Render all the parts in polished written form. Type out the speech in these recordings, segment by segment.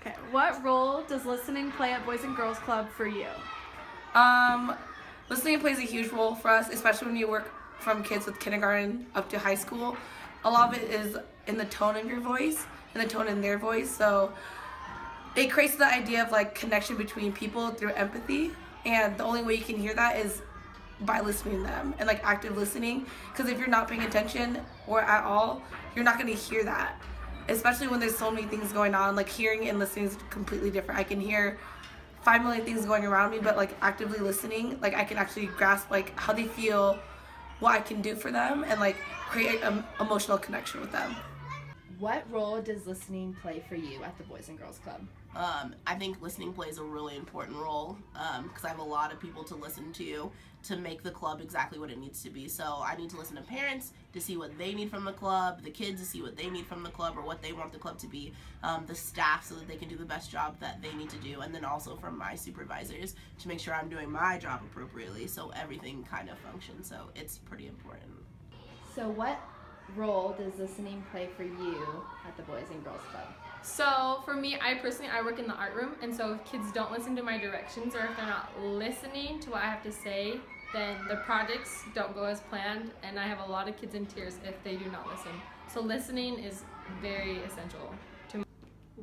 Okay, what role does listening play at Boys and Girls Club for you? Um, Listening plays a huge role for us, especially when you work from kids with kindergarten up to high school. A lot of it is in the tone of your voice and the tone in their voice. So it creates the idea of like connection between people through empathy. And the only way you can hear that is by listening to them and like active listening. Because if you're not paying attention or at all, you're not going to hear that. Especially when there's so many things going on. Like hearing and listening is completely different. I can hear 5 million things going around me, but like actively listening, like I can actually grasp like how they feel, what I can do for them, and like create an emotional connection with them. What role does listening play for you at the Boys and Girls Club? I think listening plays a really important role because I have a lot of people to listen to make the club exactly what it needs to be. So I need to listen to parents to see what they need from the club, the kids to see what they need from the club or what they want the club to be, the staff so that they can do the best job that they need to do, and then also from my supervisors to make sure I'm doing my job appropriately so everything kind of functions. So it's pretty important. So what role does listening play for you at the Boys and Girls Club? So for me, I work in the art room, and so if kids don't listen to my directions or if they're not listening to what I have to say, then the projects don't go as planned, and I have a lot of kids in tears if they do not listen. So listening is very essential to me.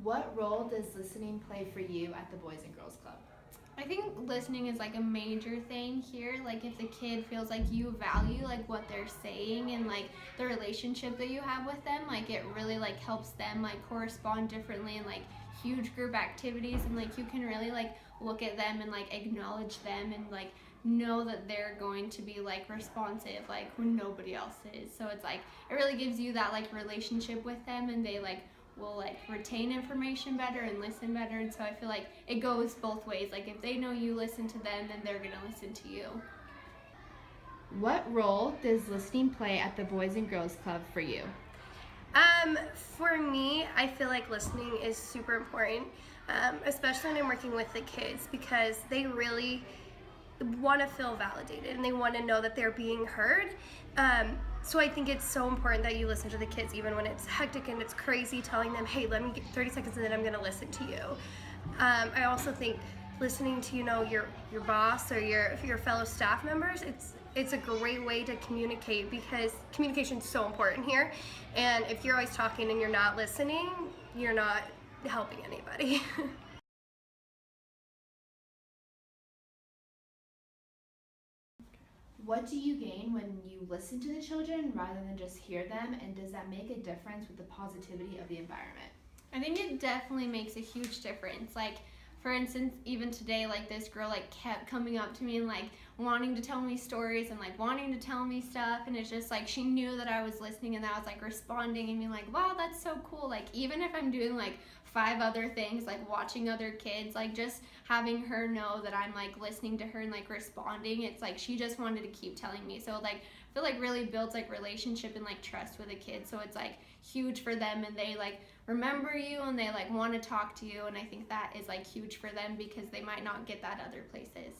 What role does listening play for you at the Boys and Girls Club? I think listening is like a major thing here. Like if the kid feels like you value like what they're saying and like the relationship that you have with them, like it really like helps them like correspond differently in like huge group activities, and like you can really like look at them and like acknowledge them and like know that they're going to be like responsive like when nobody else is. So it's like it really gives you that like relationship with them, and they like will like retain information better and listen better. And so I feel like it goes both ways. Like if they know you listen to them, then they're gonna listen to you. What role does listening play at the Boys and Girls Club for you? For me, I feel like listening is super important, especially when I'm working with the kids, because they really want to feel validated and they want to know that they're being heard. So I think it's so important that you listen to the kids even when it's hectic and it's crazy, telling them, hey, let me get 30 seconds and then I'm going to listen to you. I also think listening to, your boss or your fellow staff members, it's a great way to communicate, because communication is so important here. And if you're always talking and you're not listening, you're not helping anybody. What do you gain when you listen to the children rather than just hear them, and does that make a difference with the positivity of the environment? I think it definitely makes a huge difference. Like, for instance, even today, like this girl like kept coming up to me and like wanting to tell me stories and like wanting to tell me stuff, and it's just like she knew that I was listening and that I was like responding and being like, wow, that's so cool. Like even if I'm doing like 5 other things, like watching other kids, like just having her know that I'm like listening to her and like responding, it's like she just wanted to keep telling me. So like I feel like really builds like relationship and like trust with a kid. So it's like huge for them, and they like remember you and they like want to talk to you, and I think that is like huge for them because they might not get that other places.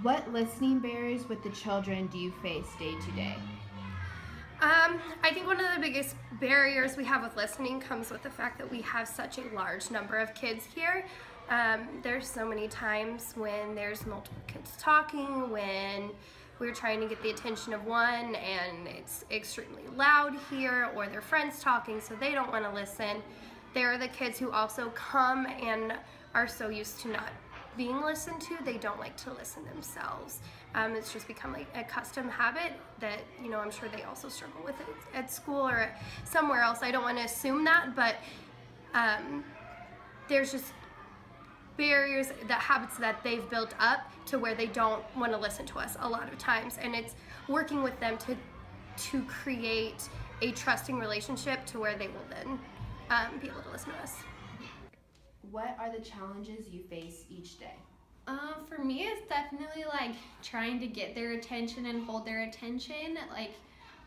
What listening barriers with the children do you face day to day? I think one of the biggest barriers we have with listening comes with the fact that we have such a large number of kids here. There's so many times when there's multiple kids talking, when we're trying to get the attention of one and it's extremely loud here, or their friends talking so they don't want to listen. There are the kids who also come and are so used to not being listened to, they don't like to listen themselves. It's just become like a custom habit that, I'm sure they also struggle with it at school or somewhere else. I don't want to assume that, but there's just barriers, the habits that they've built up to where they don't want to listen to us a lot of times, and it's working with them to create a trusting relationship to where they will then be able to listen to us. What are the challenges you face each day? For me, it's definitely like trying to get their attention and hold their attention. Like,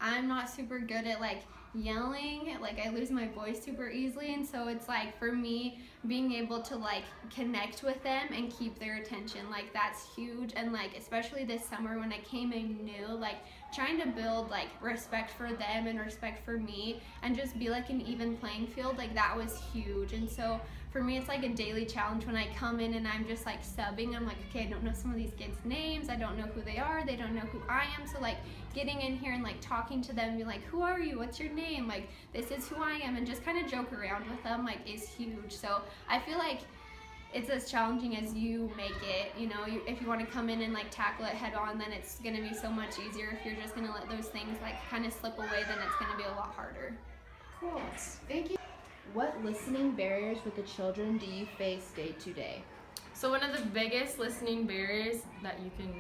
I'm not super good at like yelling, like I lose my voice super easily, and so it's like for me being able to like connect with them and keep their attention, like that's huge. And like especially this summer when I came in new, like trying to build like respect for them and respect for me and just be like an even playing field, like that was huge. And so for me, it's like a daily challenge when I come in and I'm just like subbing. I'm like, okay, I don't know some of these kids' names. I don't know who they are. They don't know who I am. So like getting in here and like talking to them, be like, who are you? What's your name? Like, this is who I am, and just kind of joke around with them, like, is huge. So I feel like it's as challenging as you make it. You know, if you want to come in and like tackle it head on, then it's going to be so much easier. If you're just going to let those things like kind of slip away, then it's going to be a lot harder. Cool. Thank you. What listening barriers with the children do you face day to day? So one of the biggest listening barriers that you can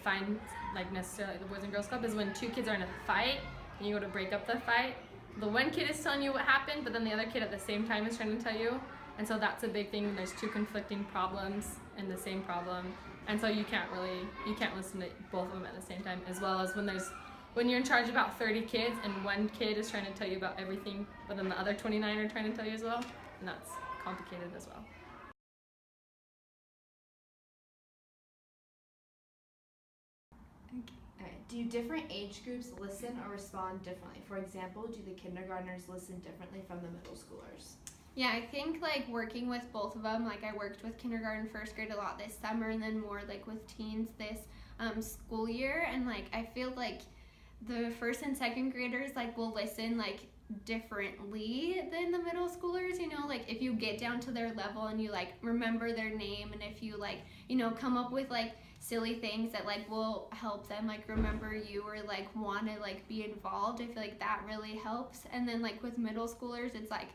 find, like necessarily at the Boys and Girls Club, is when two kids are in a fight and you go to break up the fight. The one kid is telling you what happened, but then the other kid at the same time is trying to tell you. And so that's a big thing when there's two conflicting problems in the same problem. And so you can't listen to both of them at the same time, as well as when you're in charge of about 30 kids and one kid is trying to tell you about everything, but then the other 29 are trying to tell you as well. And that's complicated as well. Do different age groups listen or respond differently? For example, do the kindergartners listen differently from the middle schoolers? Yeah, I think like working with both of them, like I worked with kindergarten, first grade a lot this summer, and then more like with teens this school year. And like I feel like the first and second graders like will listen like differently than the middle schoolers. You know, like if you get down to their level and you like remember their name, and if you like, you know, come up with like silly things that like will help them like remember you or like want to like be involved, I feel like that really helps. And then like with middle schoolers, it's like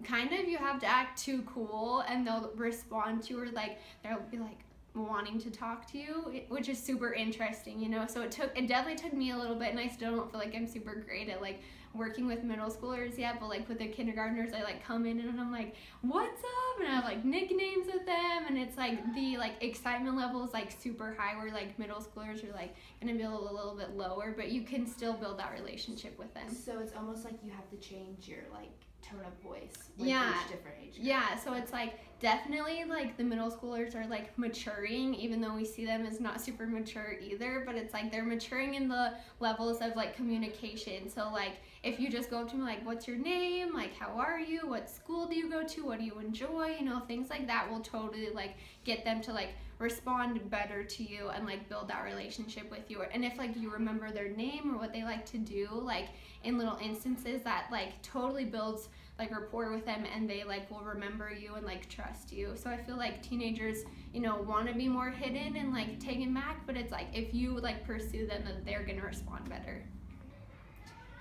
kind of you have to act too cool and they'll respond to you, or like they'll be like wanting to talk to you, which is super interesting, you know. So it definitely took me a little bit, and I still don't feel like I'm super great at like working with middle schoolers yet, but like with the kindergartners, I like come in and I'm like, what's up, and I have like nicknames with them, and it's like the like excitement level is like super high, where like middle schoolers are like gonna be a little bit lower, but you can still build that relationship with them. So it's almost like you have to change your like tone of voice with Yeah. each different age group. Yeah, so it's like definitely like the middle schoolers are like maturing, even though we see them as not super mature either, but it's like they're maturing in the levels of like communication. So like if you just go up to them like, what's your name, like how are you, what school do you go to, what do you enjoy, you know, things like that will totally like get them to like respond better to you and like build that relationship with you. And if like you remember their name or what they like to do, like in little instances, that like totally builds like rapport with them, and they like will remember you and like trust you. So I feel like teenagers, you know, want to be more hidden and like taken back, but it's like if you like pursue them, then they're gonna respond better.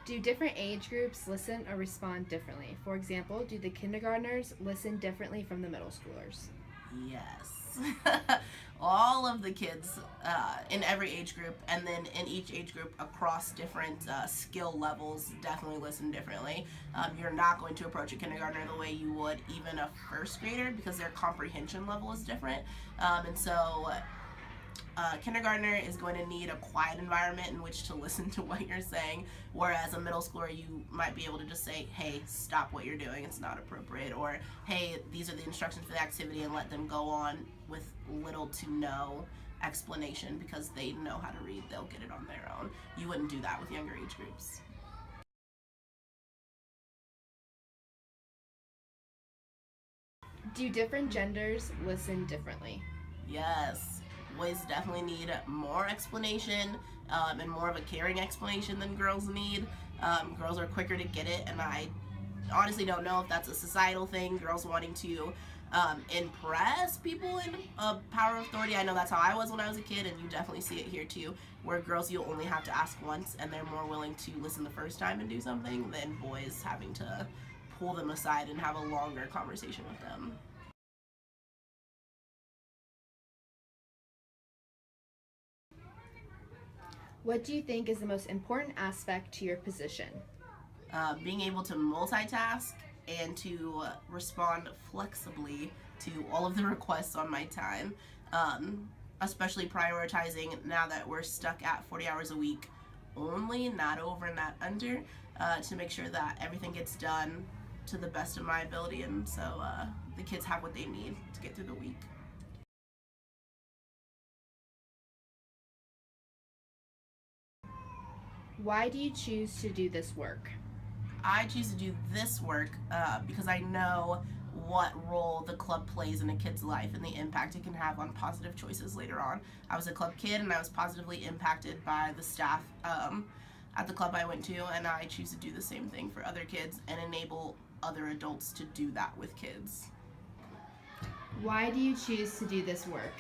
Do different age groups listen or respond differently? For example, do the kindergartners listen differently from the middle schoolers? Yes. All of the kids in every age group, and then in each age group across different skill levels, definitely listen differently. You're not going to approach a kindergartner the way you would even a first grader, because their comprehension level is different. And so kindergartner is going to need a quiet environment in which to listen to what you're saying, whereas a middle schooler, you might be able to just say, hey, stop what you're doing, it's not appropriate, or hey, these are the instructions for the activity, and let them go on with little to no explanation, because they know how to read, they'll get it on their own. You wouldn't do that with younger age groups. Do different genders listen differently? Yes. Boys definitely need more explanation, and more of a caring explanation than girls need. Girls are quicker to get it, and I honestly don't know if that's a societal thing, girls wanting to impress people in power of authority. I know that's how I was when I was a kid, and you definitely see it here too, where girls, you only have to ask once, and they're more willing to listen the first time and do something than boys having to pull them aside and have a longer conversation with them. What do you think is the most important aspect to your position? Being able to multitask and to respond flexibly to all of the requests on my time, especially prioritizing now that we're stuck at 40 hours a week only, not over, not under, to make sure that everything gets done to the best of my ability, and so the kids have what they need to get through the week. Why do you choose to do this work? I choose to do this work because I know what role the club plays in a kid's life and the impact it can have on positive choices later on. I was a club kid and I was positively impacted by the staff at the club I went to, and I choose to do the same thing for other kids and enable other adults to do that with kids. Why do you choose to do this work?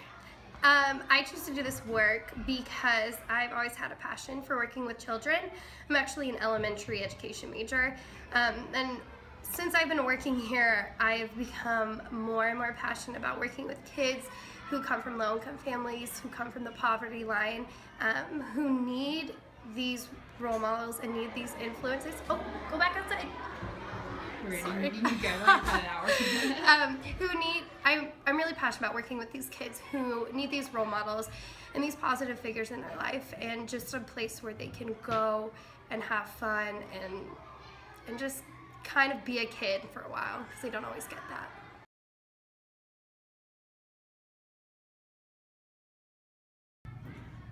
I choose to do this work because I've always had a passion for working with children. I'm actually an elementary education major, and since I've been working here, I've become more and more passionate about working with kids who come from low-income families, who come from the poverty line, who need these role models and need these influences. Oh, go back outside. Sorry. I'm really passionate about working with these kids who need these role models and these positive figures in their life, and just a place where they can go and have fun and just kind of be a kid for a while, because they don't always get that.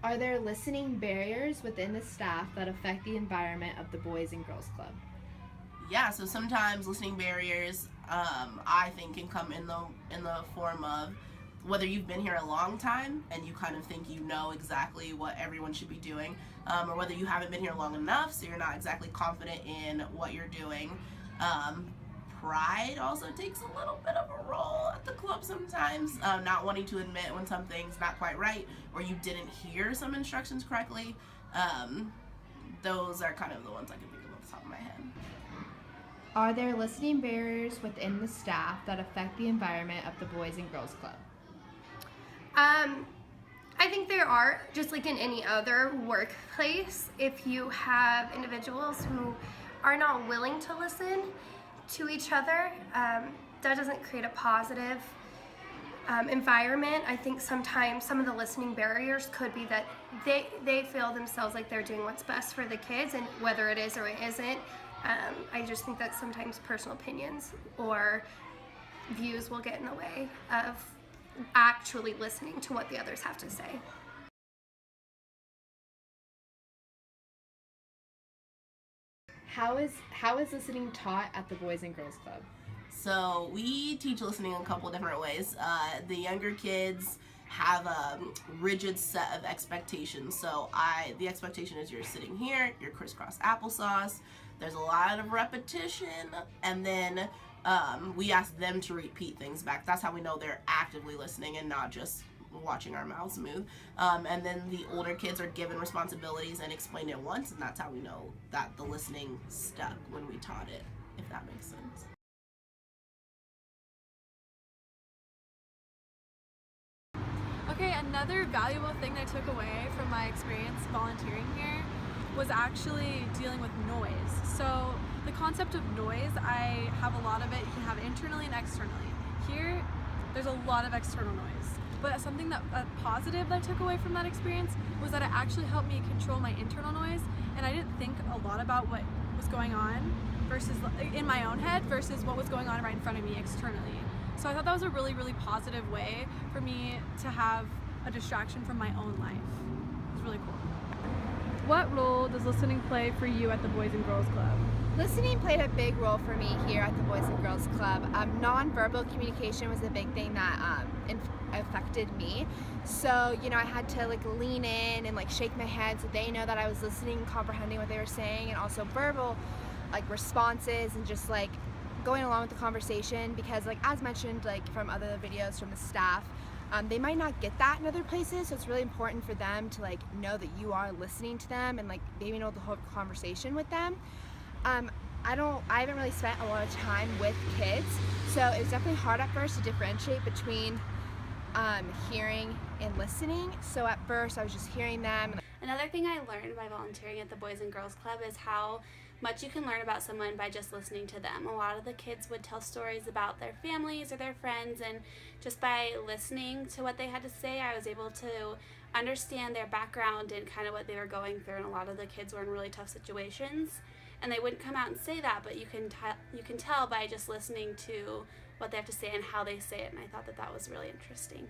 Are there listening barriers within the staff that affect the environment of the Boys and Girls Club? Yeah, so sometimes listening barriers, I think, can come in the form of whether you've been here a long time and you kind of think you know exactly what everyone should be doing, or whether you haven't been here long enough so you're not exactly confident in what you're doing. Pride also takes a little bit of a role at the club sometimes, not wanting to admit when something's not quite right or you didn't hear some instructions correctly. Those are kind of the ones I can think of off the top of my head. Are there listening barriers within the staff that affect the environment of the Boys and Girls Club? I think there are, just like in any other workplace. If you have individuals who are not willing to listen to each other, that doesn't create a positive environment. I think sometimes some of the listening barriers could be that they feel themselves like they're doing what's best for the kids, and whether it is or it isn't, I just think that sometimes personal opinions or views will get in the way of actually listening to what the others have to say. How is listening taught at the Boys and Girls Club? So we teach listening in a couple different ways. The younger kids have a rigid set of expectations. So the expectation is you're sitting here, you're crisscross applesauce. There's a lot of repetition, and then we ask them to repeat things back. That's how we know they're actively listening and not just watching our mouths move. And then the older kids are given responsibilities and explained it once, and that's how we know that the listening stuck when we taught it, if that makes sense. Okay, another valuable thing I took away from my experience volunteering here was actually dealing with noise. So the concept of noise, I have a lot of it. You can have internally and externally. Here, there's a lot of external noise. But something that positive that I took away from that experience was that it actually helped me control my internal noise, and I didn't think a lot about what was going on versus in my own head versus what was going on right in front of me externally. So I thought that was a really, really positive way for me to have a distraction from my own life. It was really cool. What role does listening play for you at the Boys and Girls Club? Listening played a big role for me here at the Boys and Girls Club. Nonverbal communication was a big thing that affected me. So, I had to lean in and shake my head so they know that I was listening, comprehending what they were saying, and also verbal responses and just going along with the conversation, because as mentioned from other videos from the staff, they might not get that in other places, so it's really important for them to know that you are listening to them and maybe know the whole conversation with them. I haven't really spent a lot of time with kids, so it was definitely hard at first to differentiate between hearing and listening. So at first I was just hearing them. Another thing I learned by volunteering at the Boys and Girls Club is how much you can learn about someone by just listening to them. A lot of the kids would tell stories about their families or their friends, and just by listening to what they had to say, I was able to understand their background and kind of what they were going through. And a lot of the kids were in really tough situations, and they wouldn't come out and say that, but you can tell by just listening to what they have to say and how they say it, and I thought that was really interesting.